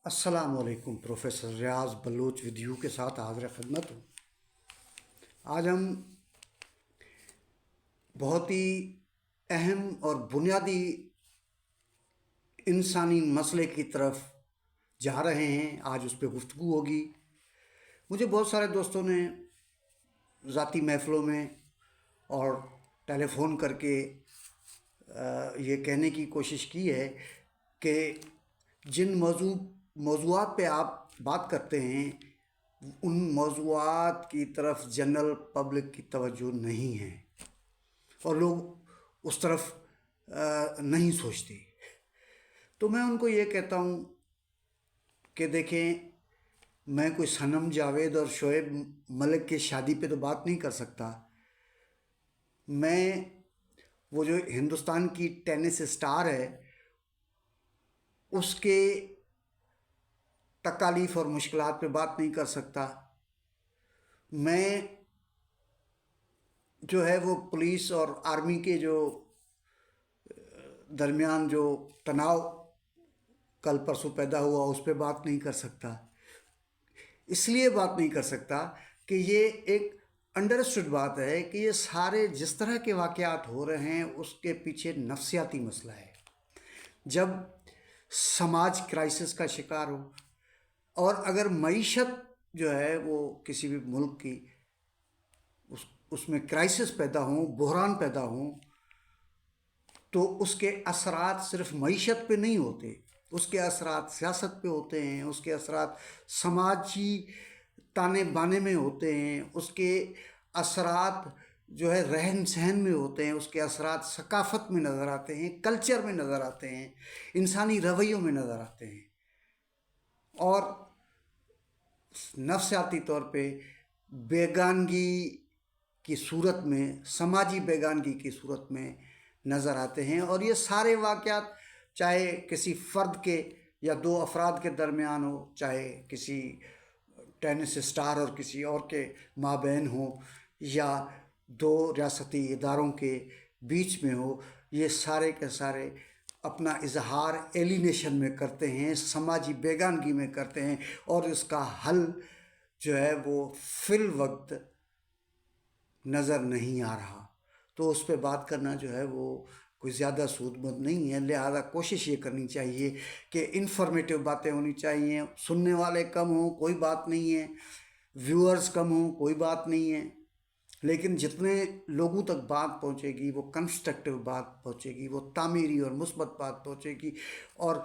السلام علیکم، پروفیسر ریاض بلوچ ودیو کے ساتھ حاضر خدمت ہوں۔ آج ہم بہت ہی اہم اور بنیادی انسانی مسئلے کی طرف جا رہے ہیں۔ آج اس پہ گفتگو ہوگی۔ مجھے بہت سارے دوستوں نے ذاتی محفلوں میں اور ٹیلی فون کر کے یہ کہنے کی کوشش کی ہے کہ جن موضوعات پہ آپ بات کرتے ہیں ان موضوعات کی طرف جنرل پبلک کی توجہ نہیں ہے اور لوگ اس طرف نہیں سوچتے۔ تو میں ان کو یہ کہتا ہوں کہ دیکھیں، میں کوئی صنم جاوید اور شعیب ملک کی شادی پہ تو بات نہیں کر سکتا۔ میں وہ جو ہندوستان کی ٹینس اسٹار ہے اس کے تکالیف اور مشکلات پہ بات نہیں کر سکتا۔ میں جو ہے وہ پولیس اور آرمی کے جو درمیان جو تناؤ کل پرسوں پیدا ہوا اس پہ بات نہیں کر سکتا۔ اس لیے بات نہیں کر سکتا کہ یہ ایک انڈرسٹوڈ بات ہے کہ یہ سارے جس طرح کے واقعات ہو رہے ہیں اس کے پیچھے نفسیاتی مسئلہ ہے۔ جب سماج کرائسس کا شکار ہو اور اگر معیشت جو ہے وہ کسی بھی ملک کی اس میں کرائسس پیدا ہوں، بحران پیدا ہوں، تو اس کے اثرات صرف معیشت پہ نہیں ہوتے، اس کے اثرات سیاست پہ ہوتے ہیں، اس کے اثرات سماجی تانے بانے میں ہوتے ہیں، اس کے اثرات جو ہے رہن سہن میں ہوتے ہیں، اس کے اثرات ثقافت میں نظر آتے ہیں، کلچر میں نظر آتے ہیں، انسانی رویوں میں نظر آتے ہیں، اور نفسیاتی طور پہ بیگانگی کی صورت میں، سماجی بیگانگی کی صورت میں نظر آتے ہیں۔ اور یہ سارے واقعات چاہے کسی فرد کے یا دو افراد کے درمیان ہو، چاہے کسی ٹینس اسٹار اور کسی اور کے مابین ہو، یا دو ریاستی اداروں کے بیچ میں ہو، یہ سارے کے سارے اپنا اظہار ایلینیشن میں کرتے ہیں، سماجی بیگانگی میں کرتے ہیں، اور اس کا حل جو ہے وہ فی الوقت نظر نہیں آ رہا۔ تو اس پہ بات کرنا جو ہے وہ کوئی زیادہ سود مند نہیں ہے۔ لہذا کوشش یہ کرنی چاہیے کہ انفارمیٹیو باتیں ہونی چاہیے۔ سننے والے کم ہوں کوئی بات نہیں ہے، ویورز کم ہوں کوئی بات نہیں ہے، لیکن جتنے لوگوں تک بات پہنچے گی وہ کنسٹرکٹیو بات پہنچے گی، وہ تعمیری اور مثبت بات پہنچے گی۔ اور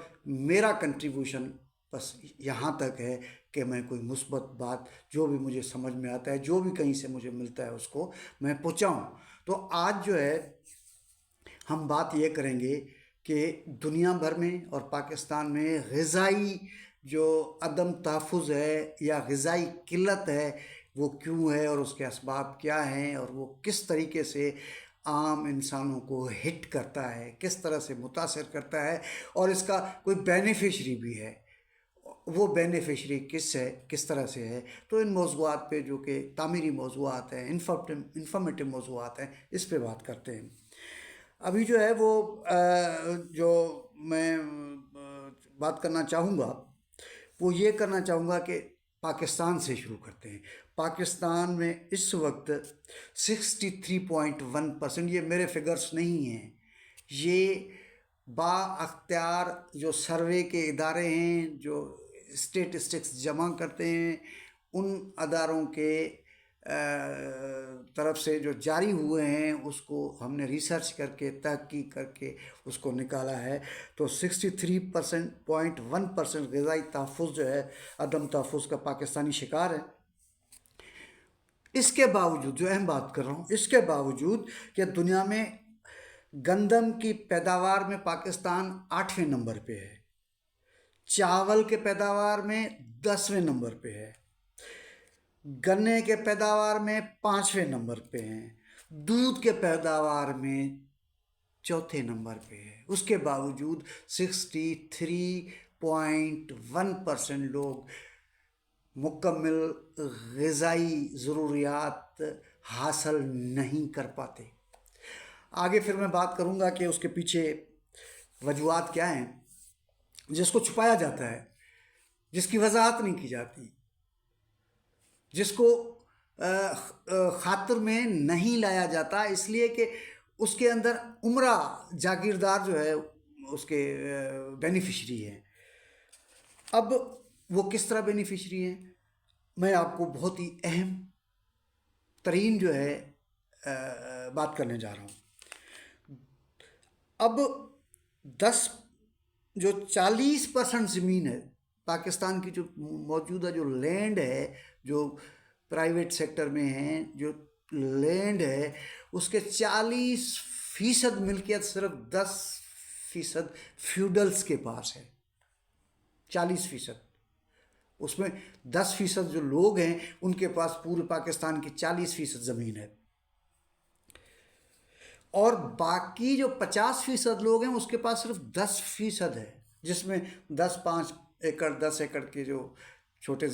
میرا کنٹریبیوشن بس یہاں تک ہے کہ میں کوئی مثبت بات جو بھی مجھے سمجھ میں آتا ہے، جو بھی کہیں سے مجھے ملتا ہے اس کو میں پہنچاؤں۔ تو آج جو ہے ہم بات یہ کریں گے کہ دنیا بھر میں اور پاکستان میں غذائی جو عدم تحفظ ہے یا غذائی قلت ہے وہ کیوں ہے، اور اس کے اسباب کیا ہیں، اور وہ کس طریقے سے عام انسانوں کو ہٹ کرتا ہے، کس طرح سے متاثر کرتا ہے، اور اس کا کوئی بینیفیشری بھی ہے، وہ بینیفیشری کس طرح سے ہے۔ تو ان موضوعات پہ جو کہ تعمیری موضوعات ہیں، انفارمیٹیو موضوعات ہیں، اس پہ بات کرتے ہیں۔ ابھی جو ہے وہ جو میں بات کرنا چاہوں گا وہ یہ کرنا چاہوں گا کہ پاکستان سے شروع کرتے ہیں۔ پاکستان میں اس وقت 63.1%، یہ میرے فگرز نہیں ہیں، یہ با اختیار جو سروے کے ادارے ہیں جو اسٹیٹسٹکس جمع کرتے ہیں ان اداروں کے طرف سے جو جاری ہوئے ہیں، اس کو ہم نے ریسرچ کر کے تحقیق کر کے اس کو نکالا ہے۔ تو 63.1% غذائی تحفظ جو ہے، عدم تحفظ کا پاکستانی شکار ہے۔ اس کے باوجود جو اہم بات کر رہا ہوں، اس کے باوجود کہ دنیا میں گندم کی پیداوار میں پاکستان 8ویں نمبر پہ ہے، چاول کے پیداوار میں 10ویں نمبر پہ ہے، گنے کے پیداوار میں 5ویں نمبر پہ ہیں، دودھ کے پیداوار میں 4تھے نمبر پہ ہے۔ اس کے باوجود 63.1% لوگ مکمل غذائی ضروریات حاصل نہیں کر پاتے۔ آگے پھر میں بات کروں گا کہ اس کے پیچھے وجوہات کیا ہیں جس کو چھپایا جاتا ہے۔ جس کی وضاحت نہیں کی جاتی، جس کو خاطر میں نہیں لایا جاتا، اس لیے کہ اس کے اندر عمرہ جاگیردار جو ہے اس کے بینیفیشری ہیں۔ اب وہ کس طرح بینیفیشری ہیں، میں آپ کو بہت ہی اہم ترین جو ہے بات کرنے جا رہا ہوں۔ اب 40% زمین ہے پاکستان کی، جو موجودہ جو لینڈ ہے، جو پرائیویٹ سیکٹر میں ہیں، جو لینڈ ہے، اس کے 40% ملکیت صرف 10% فیوڈلز کے پاس ہے۔ 40%، اس میں 10% جو لوگ ہیں ان کے پاس پورے پاکستان کی 40% زمین ہے، اور باقی جو 50% لوگ ہیں اس کے پاس صرف 10% ہے، جس میں 5 ایکڑ 10 ایکڑ کے جو چھوٹے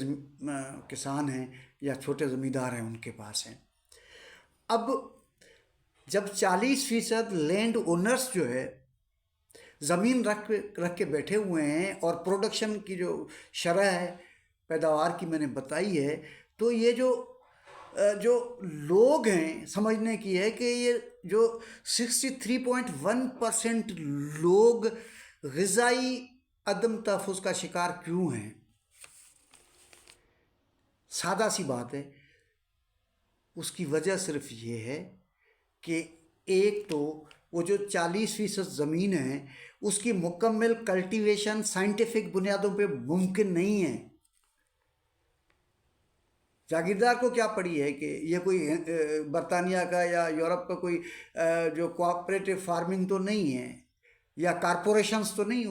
کسان ہیں یا چھوٹے زمیندار ہیں ان کے پاس ہیں۔ اب جب 40% لینڈ اونرز جو ہے زمین رکھ کے بیٹھے ہوئے ہیں، اور پروڈکشن کی جو شرح ہے پیداوار کی میں نے بتائی ہے، تو یہ جو لوگ ہیں سمجھنے کی ہے کہ یہ جو 63.1% لوگ غذائی عدم تحفظ کا شکار کیوں ہیں۔ سادہ سی بات ہے، اس کی وجہ صرف یہ ہے کہ ایک تو وہ جو 40% زمین ہے اس کی مکمل کلٹیویشن سائنٹیفک بنیادوں پہ ممکن نہیں ہے۔ جاگیردار کو کیا پڑی ہے کہ یہ کوئی برطانیہ کا یا یورپ کا کوئی جو کوآپریٹو فارمنگ تو نہیں ہے، یا کارپوریشنز تو نہیں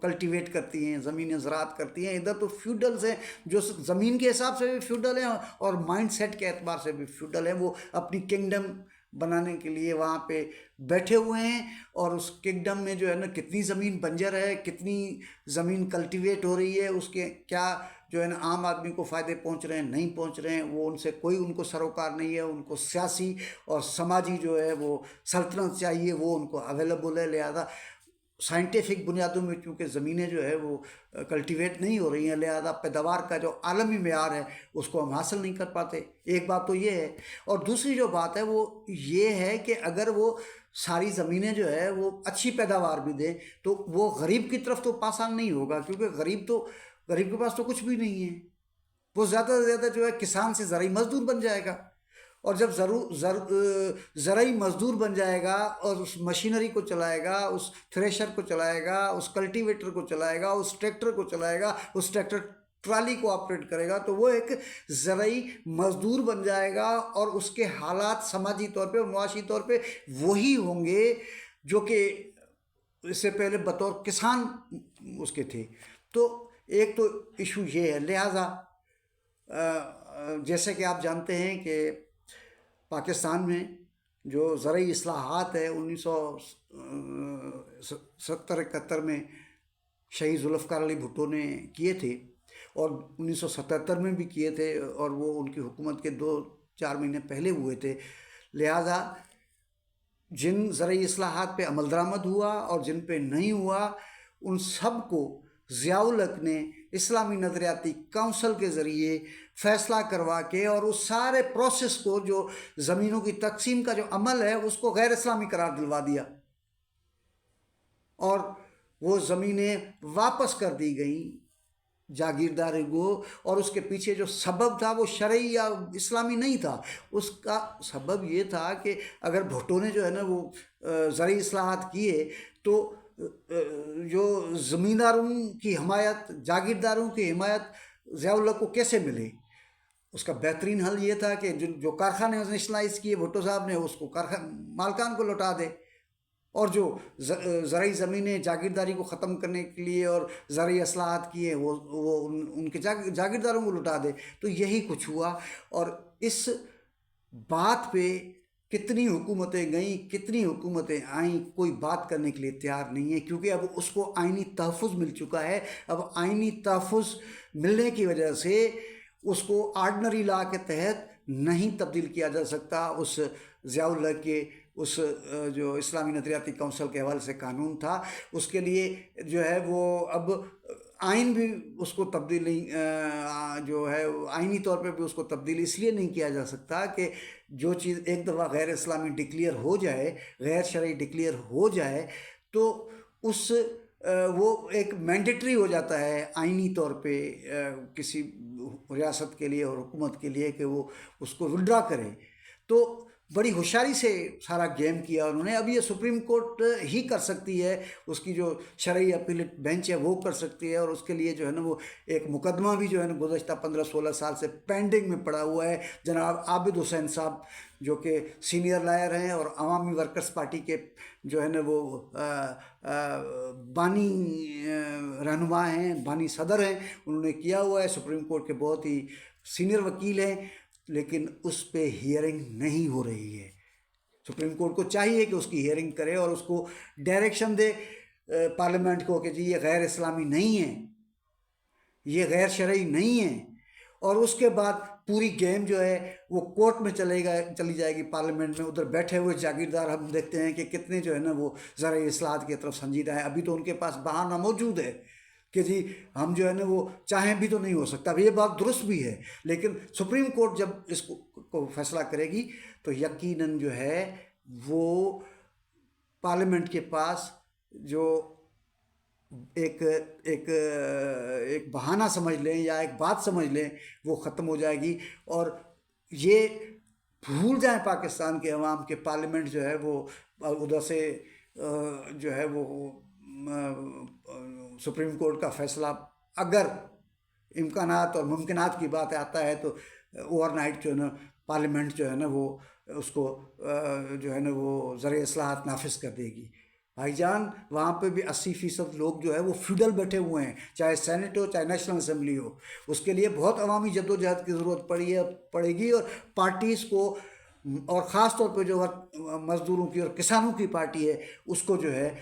کلٹیویٹ کرتی ہیں، زمینیں زراعت کرتی ہیں۔ ادھر تو فیوڈلز ہیں جو زمین کے حساب سے بھی فیوڈل ہیں اور مائنڈ سیٹ کے اعتبار سے بھی فیوڈل ہیں۔ وہ اپنی کنگڈم بنانے کے لیے وہاں پہ بیٹھے ہوئے ہیں، اور اس کنگڈم میں جو ہے نا کتنی زمین بنجر ہے، کتنی زمین کلٹیویٹ ہو رہی ہے، اس کے کیا جو ہے نا عام آدمی کو فائدے پہنچ رہے ہیں نہیں پہنچ رہے ہیں، وہ ان سے کوئی ان کو سروکار نہیں ہے۔ ان کو سیاسی اور سماجی جو ہے وہ سلطنت چاہیے، وہ ان کو اویلیبل ہے۔ لہذا سائنٹیفک بنیادوں میں چونکہ زمینیں جو ہے وہ کلٹیویٹ نہیں ہو رہی ہیں، لہذا پیداوار کا جو عالمی معیار ہے اس کو ہم حاصل نہیں کر پاتے۔ ایک بات تو یہ ہے، اور دوسری جو بات ہے وہ یہ ہے کہ اگر وہ ساری زمینیں جو ہے وہ اچھی پیداوار بھی دیں تو وہ غریب کی طرف تو پاسان نہیں ہوگا، کیونکہ غریب کے پاس تو کچھ بھی نہیں ہے۔ وہ زیادہ سے زیادہ جو ہے کسان سے زرعی مزدور بن جائے گا، اور جب زرعی مزدور بن جائے گا اور اس مشینری کو چلائے گا، اس تھریشر کو چلائے گا، اس کلٹیویٹر کو چلائے گا، اس ٹریکٹر کو چلائے گا، اس ٹریکٹر ٹرالی کو آپریٹ کرے گا، تو وہ ایک زرعی مزدور بن جائے گا، اور اس کے حالات سماجی طور پہ اور معاشی طور پہ وہی ہوں گے جو کہ اس سے پہلے بطور کسان اس کے تھے۔ تو ایک تو ایشو یہ ہے۔ لہٰذا جیسے کہ آپ جانتے ہیں کہ پاکستان میں جو زرعی اصلاحات ہے 1970-71 میں شہید ذوالفقار علی بھٹو نے کیے تھے، اور 1977 میں بھی کیے تھے، اور وہ ان کی حکومت کے 2-4 مہینے پہلے ہوئے تھے۔ لہذا جن زرعی اصلاحات پہ عمل درآمد ہوا اور جن پہ نہیں ہوا، ان سب کو ضیاء الحق نے اسلامی نظریاتی کونسل کے ذریعے فیصلہ کروا کے، اور اس سارے پروسیس کو جو زمینوں کی تقسیم کا جو عمل ہے اس کو غیر اسلامی قرار دلوا دیا، اور وہ زمینیں واپس کر دی گئیں جاگیرداری کو۔ اور اس کے پیچھے جو سبب تھا وہ شرعی یا اسلامی نہیں تھا، اس کا سبب یہ تھا کہ اگر بھٹو نے جو ہے نا وہ زرعی اصلاحات کیے تو جو زمینداروں کی حمایت، جاگیرداروں کی حمایت ضیاء الحق کو کیسے ملے؟ اس کا بہترین حل یہ تھا کہ جو کارخانے نیشنلائز کیے بھٹو صاحب نے، اس کو مالکان کو لوٹا دے، اور جو زرعی زمینیں جاگیرداری کو ختم کرنے کے لیے اور زرعی اصلاحات کیے وہ ان کے جاگیرداروں کو لوٹا دے۔ تو یہی کچھ ہوا، اور اس بات پہ کتنی حکومتیں گئیں، کتنی حکومتیں آئیں، کوئی بات کرنے کے لیے تیار نہیں ہے، کیونکہ اب اس کو آئینی تحفظ مل چکا ہے۔ اب آئینی تحفظ ملنے کی وجہ سے اس کو آرڈنری لا کے تحت نہیں تبدیل کیا جا سکتا۔ اس ضیاء الحق کے اس جو اسلامی نظریاتی کونسل کے حوالے سے قانون تھا، اس کے لیے جو ہے وہ اب آئین بھی اس کو تبدیلی جو ہے آئینی طور پہ بھی اس کو تبدیل اس لیے نہیں کیا جا سکتا کہ جو چیز ایک دفعہ غیر اسلامی ڈکلیئر ہو جائے، غیر شرعی ڈکلیئر ہو جائے، تو اس وہ ایک مینڈیٹری ہو جاتا ہے آئینی طور پہ کسی ریاست کے لیے اور حکومت کے لیے کہ وہ اس کو ودرا کرے۔ تو بڑی ہوشیاری سے سارا گیم کیا انہوں نے۔ اب یہ سپریم کورٹ ہی کر سکتی ہے، اس کی جو شرعی اپیلیٹ بینچ ہے وہ کر سکتی ہے، اور اس کے لیے جو ہے نا وہ ایک مقدمہ بھی جو ہے نا گزشتہ 15-16 سال سے پینڈنگ میں پڑا ہوا ہے۔ جناب عابد حسین صاحب جو کہ سینئر لائر ہیں اور عوامی ورکرز پارٹی کے جو ہے نا وہ بانی رہنما ہیں، بانی صدر ہیں، انہوں نے کیا ہوا ہے، سپریم کورٹ کے بہت ہی سینئر وکیل ہیں، لیکن اس پہ ہیئرنگ نہیں ہو رہی ہے۔ سپریم کورٹ کو چاہیے کہ اس کی ہیئرنگ کرے اور اس کو ڈائریکشن دے پارلیمنٹ کو کہ جی یہ غیر اسلامی نہیں ہے، یہ غیر شرعی نہیں ہے، اور اس کے بعد پوری گیم جو ہے وہ کورٹ میں چلی جائے گی، پارلیمنٹ میں۔ ادھر بیٹھے ہوئے جاگیردار ہم دیکھتے ہیں کہ کتنے جو ہے نا وہ زرعی اصلاحات کی طرف سنجیدہ ہیں۔ ابھی تو ان کے پاس بہانہ موجود ہے کہ جی ہم جو ہے نا وہ چاہیں بھی تو نہیں ہو سکتا۔ اب یہ بات درست بھی ہے، لیکن سپریم کورٹ جب اس کو فیصلہ کرے گی تو یقیناً جو ہے وہ پارلیمنٹ کے پاس جو ایک بہانہ سمجھ لیں یا ایک بات سمجھ لیں وہ ختم ہو جائے گی، اور یہ بھول جائیں پاکستان کے عوام کے پارلیمنٹ جو ہے وہ ادھر سے جو ہے وہ سپریم کورٹ کا فیصلہ اگر امکانات اور ممکنات کی بات آتا ہے تو اوور نائٹ جو ہے نا پارلیمنٹ جو ہے نا وہ اس کو جو ہے نا وہ زرعی اصلاحات نافذ کر دے گی۔ بھائی جان وہاں پہ بھی 80% لوگ جو ہے وہ فیوڈل بیٹھے ہوئے ہیں، چاہے سینٹ ہو چاہے نیشنل اسمبلی ہو، اس کے لیے بہت عوامی جدوجہد کی ضرورت پڑے گی، اور پارٹیز کو، اور خاص طور پہ جو مزدوروں کی اور کسانوں کی پارٹی ہے اس کو جو ہے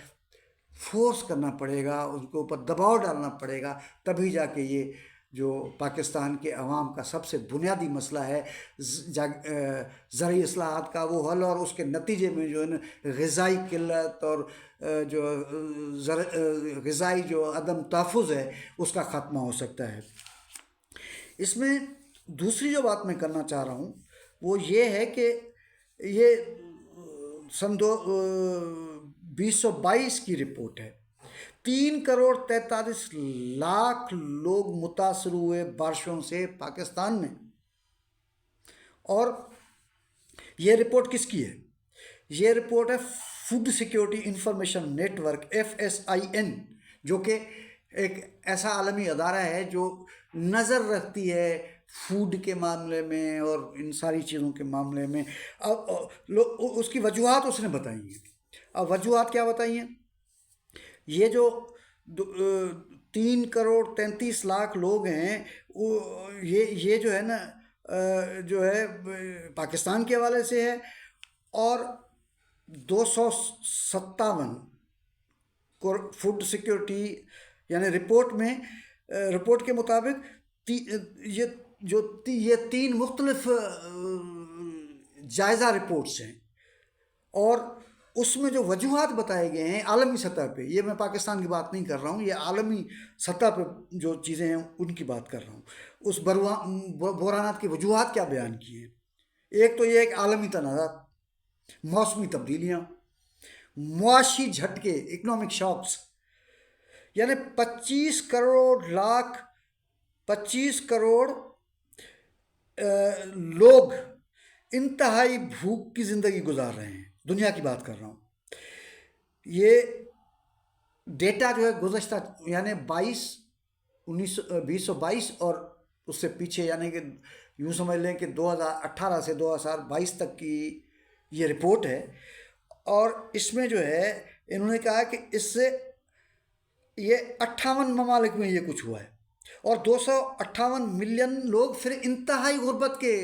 فورس کرنا پڑے گا، ان کے اوپر دباؤ ڈالنا پڑے گا، تبھی جا کے یہ جو پاکستان کے عوام کا سب سے بنیادی مسئلہ ہے زرعی اصلاحات کا وہ حل، اور اس کے نتیجے میں جو ہے نا غذائی قلت اور جو غذائی جو عدم تحفظ ہے اس کا خاتمہ ہو سکتا ہے۔ اس میں دوسری جو بات میں کرنا چاہ رہا ہوں وہ یہ ہے کہ یہ سن 2022 کی رپورٹ ہے، 3,43,00,000 لوگ متاثر ہوئے بارشوں سے پاکستان میں۔ اور یہ رپورٹ کس کی ہے؟ یہ رپورٹ ہے food security information network FSIN، جو کہ ایک ایسا عالمی ادارہ ہے جو نظر رکھتی ہے فوڈ کے معاملے میں اور ان ساری چیزوں کے معاملے میں۔ اب اس کی وجوہات اس نے بتائی ہیں۔ اب وجوہات کیا بتائی ہیں؟ یہ جو 3,33,00,000 لوگ ہیں یہ جو ہے نا جو ہے پاکستان کے حوالے سے ہے، اور 257 فوڈ سیکیورٹی یعنی رپورٹ کے مطابق یہ 3 مختلف جائزہ رپورٹس ہیں، اور اس میں جو وجوہات بتائے گئے ہیں عالمی سطح پہ، یہ میں پاکستان کی بات نہیں کر رہا ہوں، یہ عالمی سطح پہ جو چیزیں ہیں ان کی بات کر رہا ہوں۔ اس بحرانات کی وجوہات کیا بیان کی ہیں؟ ایک تو یہ ایک عالمی تنازعات، موسمی تبدیلیاں، معاشی جھٹکے، اکنامک شاکس، یعنی 25 کروڑ لوگ انتہائی بھوک کی زندگی گزار رہے ہیں، دنیا کی بات کر رہا ہوں۔ یہ ڈیٹا جو ہے گزشتہ یعنی 2022 اور اس سے پیچھے، یعنی کہ یوں سمجھ لیں کہ 2018 سے 2022 تک کی یہ رپورٹ ہے، اور اس میں جو ہے انہوں نے کہا کہ اس سے یہ 58 ممالک میں یہ کچھ ہوا ہے، اور 258 ملین لوگ پھر انتہائی غربت کے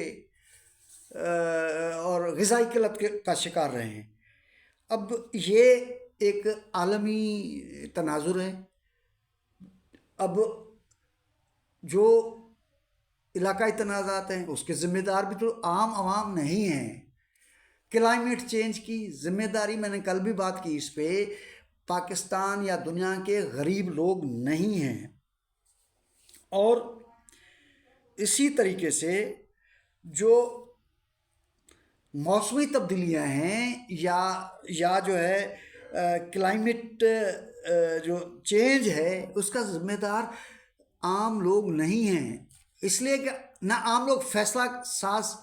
اور غذائی قلت کا شکار رہے ہیں۔ اب یہ ایک عالمی تناظر ہے۔ اب جو علاقائی تنازعات ہیں اس کے ذمہ دار بھی تو عام عوام نہیں ہیں۔ کلائمیٹ چینج کی ذمہ داری، میں نے کل بھی بات کی اس پہ، پاکستان یا دنیا کے غریب لوگ نہیں ہیں، اور اسی طریقے سے جو موسمی تبدیلیاں ہیں یا جو ہے کلائمیٹ جو چینج ہے اس کا ذمہ دار عام لوگ نہیں ہیں، اس لیے کہ نہ عام لوگ فیصلہ ساز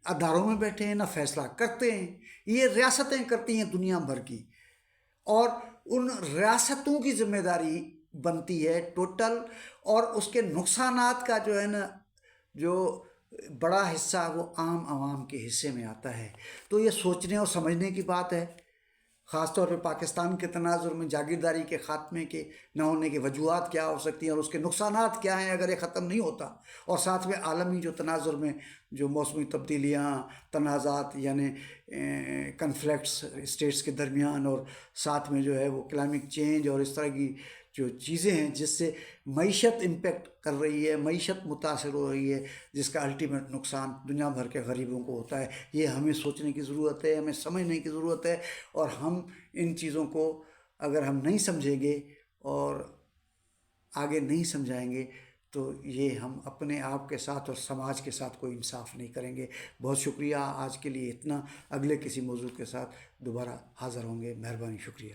اداروں میں بیٹھے ہیں، نہ فیصلہ کرتے ہیں، یہ ریاستیں کرتی ہیں دنیا بھر کی، اور ان ریاستوں کی ذمہ داری بنتی ہے ٹوٹل، اور اس کے نقصانات کا جو ہے نا جو بڑا حصہ وہ عام عوام کے حصے میں آتا ہے۔ تو یہ سوچنے اور سمجھنے کی بات ہے، خاص طور پہ پاکستان کے تناظر میں جاگیرداری کے خاتمے کے نہ ہونے کی وجوہات کیا ہو سکتی ہیں اور اس کے نقصانات کیا ہیں اگر یہ ختم نہیں ہوتا، اور ساتھ میں عالمی جو تناظر میں جو موسمی تبدیلیاں، تنازعات یعنی کنفلکٹس اسٹیٹس کے درمیان، اور ساتھ میں جو ہے وہ کلائمیٹ چینج اور اس طرح کی جو چیزیں ہیں جس سے معیشت امپیکٹ کر رہی ہے، معیشت متاثر ہو رہی ہے، جس کا الٹیمیٹ نقصان دنیا بھر کے غریبوں کو ہوتا ہے، یہ ہمیں سوچنے کی ضرورت ہے، ہمیں سمجھنے کی ضرورت ہے، اور ہم ان چیزوں کو اگر ہم نہیں سمجھیں گے اور آگے نہیں سمجھائیں گے تو یہ ہم اپنے آپ کے ساتھ اور سماج کے ساتھ کوئی انصاف نہیں کریں گے۔ بہت شکریہ، آج کے لیے اتنا، اگلے کسی موضوع کے ساتھ دوبارہ حاضر ہوں گے، مہربانی، شکریہ۔